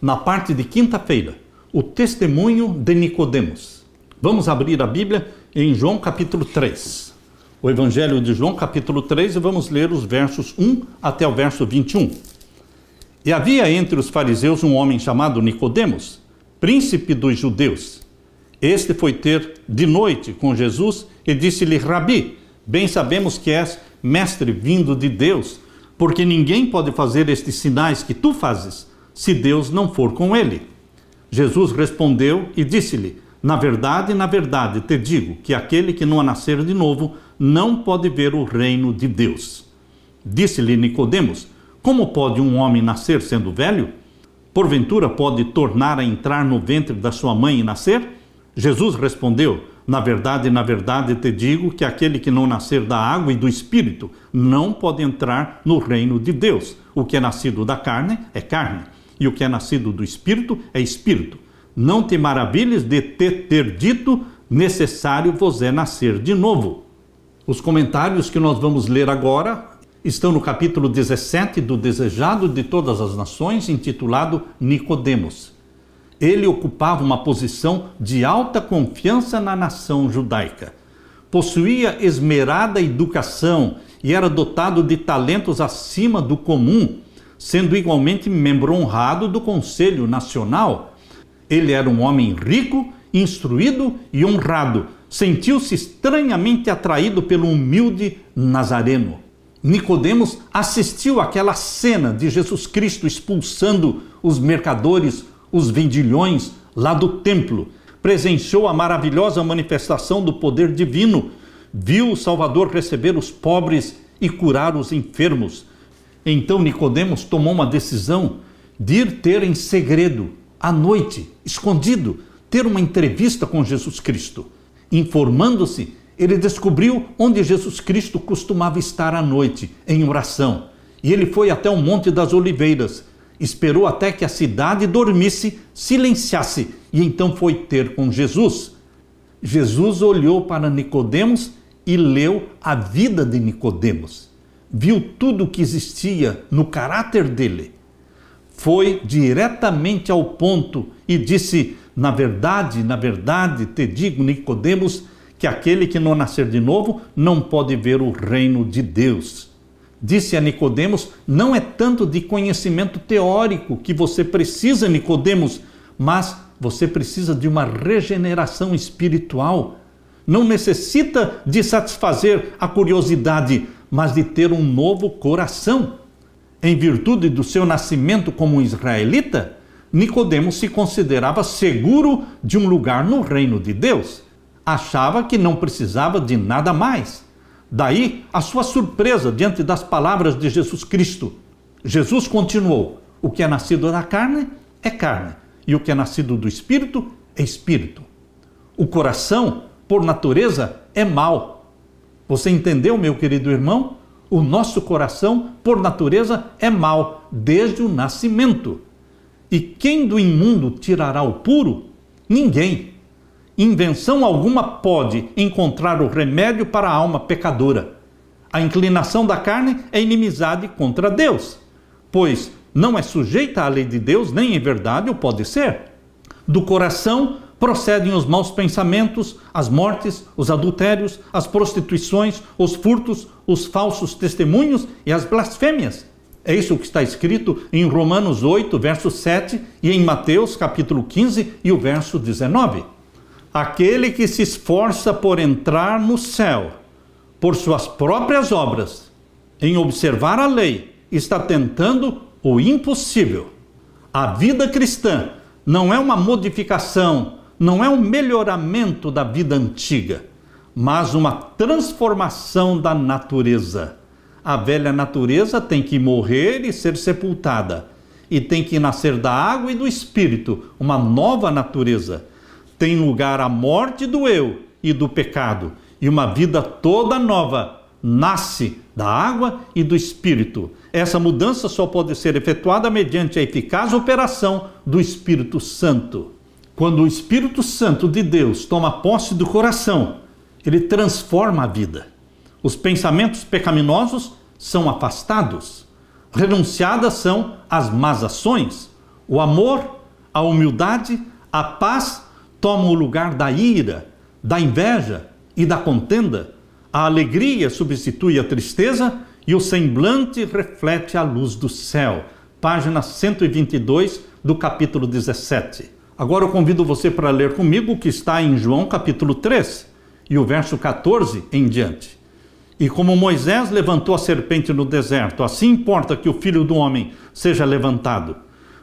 na parte de quinta-feira, o testemunho de Nicodemos. Vamos abrir a Bíblia em João capítulo 3. O Evangelho de João capítulo 3 e vamos ler os versos 1 até o verso 21. E havia entre os fariseus um homem chamado Nicodemos, príncipe dos judeus. Este foi ter de noite com Jesus e disse-lhe: Rabi, bem sabemos que és mestre vindo de Deus, porque ninguém pode fazer estes sinais que tu fazes, se Deus não for com ele. Jesus respondeu e disse-lhe: na verdade, te digo que aquele que não nascer de novo não pode ver o reino de Deus. Disse-lhe Nicodemos: como pode um homem nascer sendo velho? Porventura pode tornar a entrar no ventre da sua mãe e nascer? Jesus respondeu: na verdade, te digo que aquele que não nascer da água e do Espírito não pode entrar no reino de Deus. O que é nascido da carne é carne, e o que é nascido do Espírito é Espírito. Não te maravilhes de te ter dito, necessário vos é nascer de novo. Os comentários que nós vamos ler agora estão no capítulo 17 do Desejado de Todas as Nações, intitulado Nicodemos. Ele ocupava uma posição de alta confiança na nação judaica. Possuía esmerada educação e era dotado de talentos acima do comum, sendo igualmente membro honrado do Conselho Nacional. Ele era um homem rico, instruído e honrado. Sentiu-se estranhamente atraído pelo humilde Nazareno. Nicodemos assistiu àquela cena de Jesus Cristo expulsando os mercadores, os vendilhões lá do templo. Presenciou a maravilhosa manifestação do poder divino. Viu o Salvador receber os pobres e curar os enfermos. Então Nicodemos tomou uma decisão de ir ter em segredo, à noite, escondido, ter uma entrevista com Jesus Cristo. Informando-se, ele descobriu onde Jesus Cristo costumava estar à noite, em oração. E ele foi até o Monte das Oliveiras, esperou até que a cidade dormisse, silenciasse, e então foi ter com Jesus. Jesus olhou para Nicodemos e leu a vida de Nicodemos. Viu tudo o que existia no caráter dele. Foi diretamente ao ponto e disse: na verdade, te digo, Nicodemos, que aquele que não nascer de novo não pode ver o reino de Deus. Disse a Nicodemos: não é tanto de conhecimento teórico que você precisa, Nicodemos, mas você precisa de uma regeneração espiritual. Não necessita de satisfazer a curiosidade, mas de ter um novo coração. Em virtude do seu nascimento como israelita, Nicodemos se considerava seguro de um lugar no reino de Deus. Achava que não precisava de nada mais. Daí a sua surpresa diante das palavras de Jesus Cristo. Jesus continuou: o que é nascido da carne é carne, e o que é nascido do Espírito é Espírito. O coração, por natureza, é mau. Você entendeu, meu querido irmão? O nosso coração, por natureza, é mau, desde o nascimento. E quem do imundo tirará o puro? Ninguém. Invenção alguma pode encontrar o remédio para a alma pecadora. A inclinação da carne é inimizade contra Deus, pois não é sujeita à lei de Deus, nem em verdade o pode ser. Do coração procedem os maus pensamentos, as mortes, os adultérios, as prostituições, os furtos, os falsos testemunhos e as blasfêmias. É isso que está escrito em Romanos 8, verso 7 e em Mateus capítulo 15 e o verso 19. Aquele que se esforça por entrar no céu, por suas próprias obras, em observar a lei, está tentando o impossível. A vida cristã não é uma modificação, não é um melhoramento da vida antiga, mas uma transformação da natureza. A velha natureza tem que morrer e ser sepultada, e tem que nascer da água e do Espírito, uma nova natureza. Tem lugar a morte do eu e do pecado, e uma vida toda nova nasce da água e do Espírito. Essa mudança só pode ser efetuada mediante a eficaz operação do Espírito Santo. Quando o Espírito Santo de Deus toma posse do coração, ele transforma a vida. Os pensamentos pecaminosos são afastados. Renunciadas são as más ações. O amor, a humildade, a paz tomam o lugar da ira, da inveja e da contenda. A alegria substitui a tristeza e o semblante reflete a luz do céu. Página 122 do capítulo 17. Agora eu convido você para ler comigo o que está em João capítulo 3 e o verso 14 em diante. E como Moisés levantou a serpente no deserto, assim importa que o Filho do Homem seja levantado,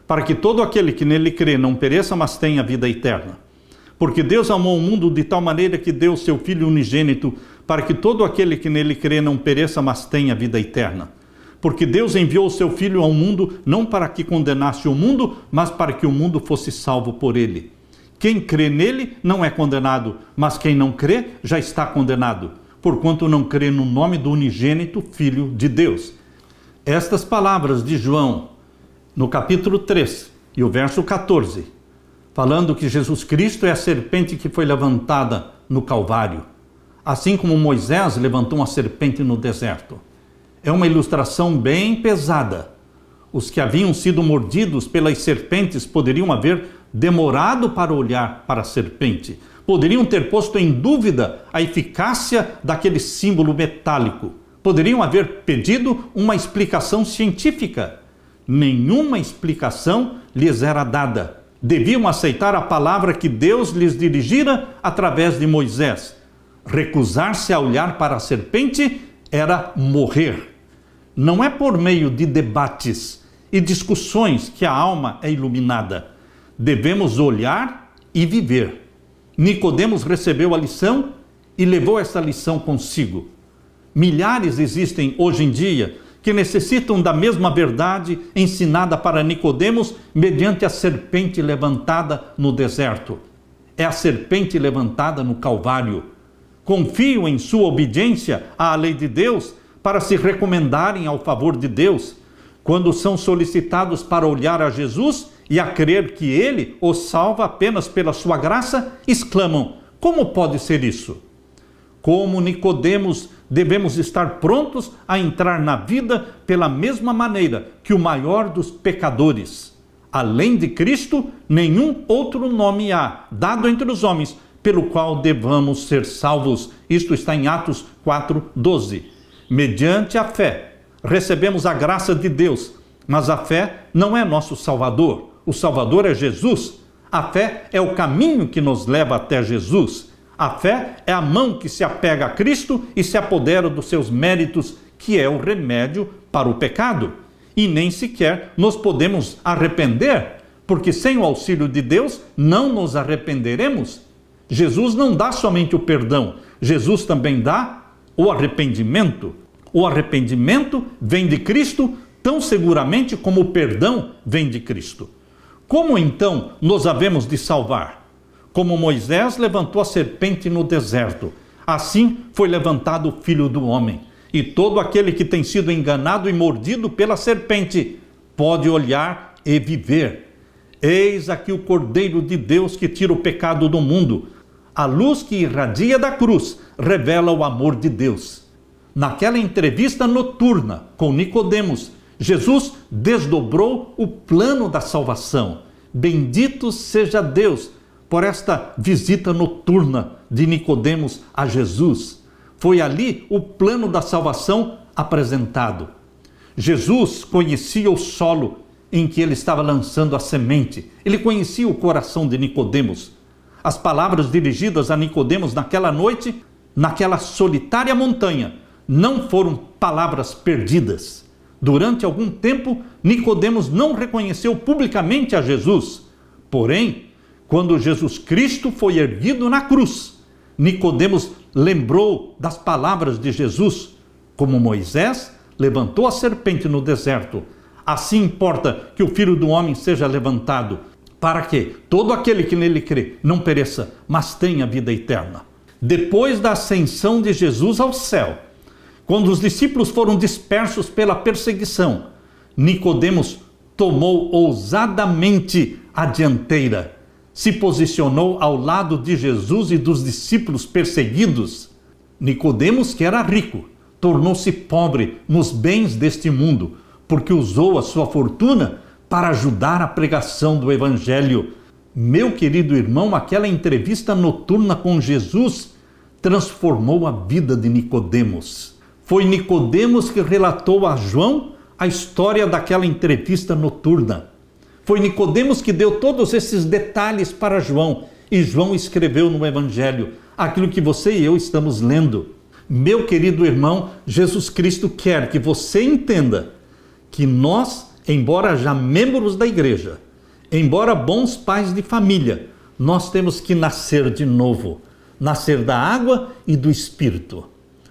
para que todo aquele que nele crê não pereça, mas tenha vida eterna. Porque Deus amou o mundo de tal maneira que deu o seu Filho unigênito, para que todo aquele que nele crê não pereça, mas tenha vida eterna. Porque Deus enviou o seu Filho ao mundo, não para que condenasse o mundo, mas para que o mundo fosse salvo por ele. Quem crê nele não é condenado, mas quem não crê já está condenado, porquanto não crê no nome do unigênito Filho de Deus. Estas palavras de João, no capítulo 3 e o verso 14, falando que Jesus Cristo é a serpente que foi levantada no Calvário, assim como Moisés levantou uma serpente no deserto. É uma ilustração bem pesada. Os que haviam sido mordidos pelas serpentes poderiam haver demorado para olhar para a serpente. Poderiam ter posto em dúvida a eficácia daquele símbolo metálico. Poderiam haver pedido uma explicação científica. Nenhuma explicação lhes era dada. Deviam aceitar a palavra que Deus lhes dirigira através de Moisés. Recusar-se a olhar para a serpente era morrer. Não é por meio de debates e discussões que a alma é iluminada. Devemos olhar e viver. Nicodemos recebeu a lição e levou essa lição consigo. Milhares existem hoje em dia que necessitam da mesma verdade ensinada para Nicodemos mediante a serpente levantada no deserto. É a serpente levantada no Calvário. Confiam em sua obediência à lei de Deus para se recomendarem ao favor de Deus. Quando são solicitados para olhar a Jesus e a crer que Ele os salva apenas pela sua graça, exclamam: como pode ser isso? Como Nicodemos, devemos estar prontos a entrar na vida pela mesma maneira que o maior dos pecadores. Além de Cristo, nenhum outro nome há dado entre os homens pelo qual devamos ser salvos. Isto está em Atos 4:12. Mediante a fé, recebemos a graça de Deus, mas a fé não é nosso Salvador. O Salvador é Jesus. A fé é o caminho que nos leva até Jesus. A fé é a mão que se apega a Cristo e se apodera dos seus méritos, que é o remédio para o pecado. E nem sequer nos podemos arrepender, porque sem o auxílio de Deus não nos arrependeremos. Jesus não dá somente o perdão, Jesus também dá o arrependimento. O arrependimento vem de Cristo tão seguramente como o perdão vem de Cristo. Como então nos havemos de salvar? Como Moisés levantou a serpente no deserto, assim foi levantado o Filho do Homem. E todo aquele que tem sido enganado e mordido pela serpente pode olhar e viver. Eis aqui o Cordeiro de Deus que tira o pecado do mundo. A luz que irradia da cruz revela o amor de Deus. Naquela entrevista noturna com Nicodemos, Jesus desdobrou o plano da salvação. Bendito seja Deus por esta visita noturna de Nicodemos a Jesus. Foi ali o plano da salvação apresentado. Jesus conhecia o solo em que ele estava lançando a semente. Ele conhecia o coração de Nicodemos. As palavras dirigidas a Nicodemos naquela noite, naquela solitária montanha, não foram palavras perdidas. Durante algum tempo, Nicodemos não reconheceu publicamente a Jesus. Porém, quando Jesus Cristo foi erguido na cruz, Nicodemos lembrou das palavras de Jesus. Como Moisés levantou a serpente no deserto, assim importa que o Filho do Homem seja levantado, para que todo aquele que nele crê não pereça, mas tenha vida eterna. Depois da ascensão de Jesus ao céu, quando os discípulos foram dispersos pela perseguição, Nicodemos tomou ousadamente a dianteira, se posicionou ao lado de Jesus e dos discípulos perseguidos. Nicodemos, que era rico, tornou-se pobre nos bens deste mundo, porque usou a sua fortuna para ajudar a pregação do Evangelho. Meu querido irmão, aquela entrevista noturna com Jesus transformou a vida de Nicodemos. Foi Nicodemos que relatou a João a história daquela entrevista noturna. Foi Nicodemos que deu todos esses detalhes para João, e João escreveu no Evangelho aquilo que você e eu estamos lendo. Meu querido irmão, Jesus Cristo quer que você entenda que nós, embora já membros da igreja, embora bons pais de família, nós temos que nascer de novo, nascer da água e do Espírito.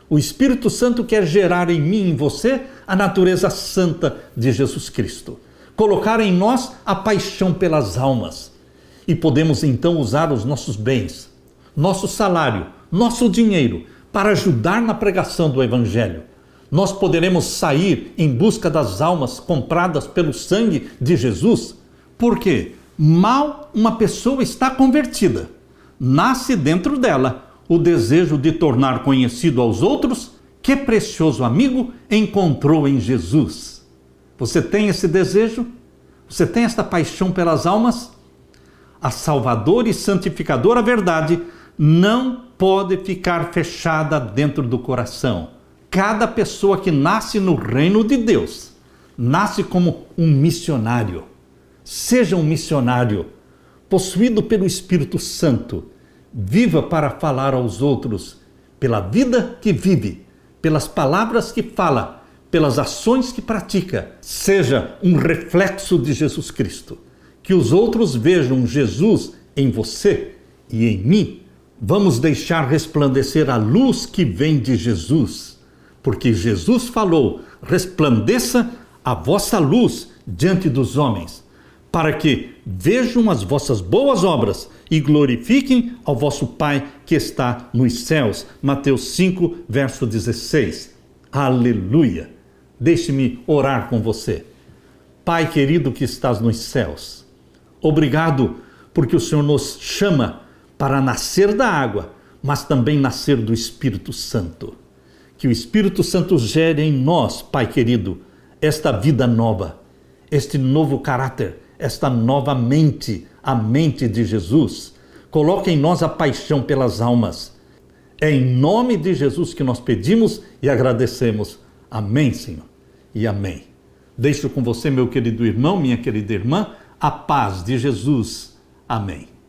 O Espírito Santo quer gerar em mim e em você a natureza santa de Jesus Cristo, colocar em nós a paixão pelas almas, e podemos então usar os nossos bens, nosso salário, nosso dinheiro, para ajudar na pregação do Evangelho. Nós poderemos sair em busca das almas compradas pelo sangue de Jesus, porque mal uma pessoa está convertida, nasce dentro dela o desejo de tornar conhecido aos outros que precioso amigo encontrou em Jesus. Você tem esse desejo? Você tem esta paixão pelas almas? A salvadora e santificadora verdade não pode ficar fechada dentro do coração. Cada pessoa que nasce no reino de Deus, nasce como um missionário. Seja um missionário, possuído pelo Espírito Santo. Viva para falar aos outros, pela vida que vive, pelas palavras que fala, pelas ações que pratica. Seja um reflexo de Jesus Cristo. Que os outros vejam Jesus em você e em mim. Vamos deixar resplandecer a luz que vem de Jesus, porque Jesus falou: resplandeça a vossa luz diante dos homens, para que vejam as vossas boas obras e glorifiquem ao vosso Pai que está nos céus. Mateus 5, verso 16. Aleluia! Deixe-me orar com você. Pai querido que estás nos céus, obrigado porque o Senhor nos chama para nascer da água, mas também nascer do Espírito Santo. Que o Espírito Santo gere em nós, Pai querido, esta vida nova, este novo caráter, esta nova mente, a mente de Jesus. Coloque em nós a paixão pelas almas. É em nome de Jesus que nós pedimos e agradecemos. Amém, Senhor, e amém. Deixo com você, meu querido irmão, minha querida irmã, a paz de Jesus. Amém.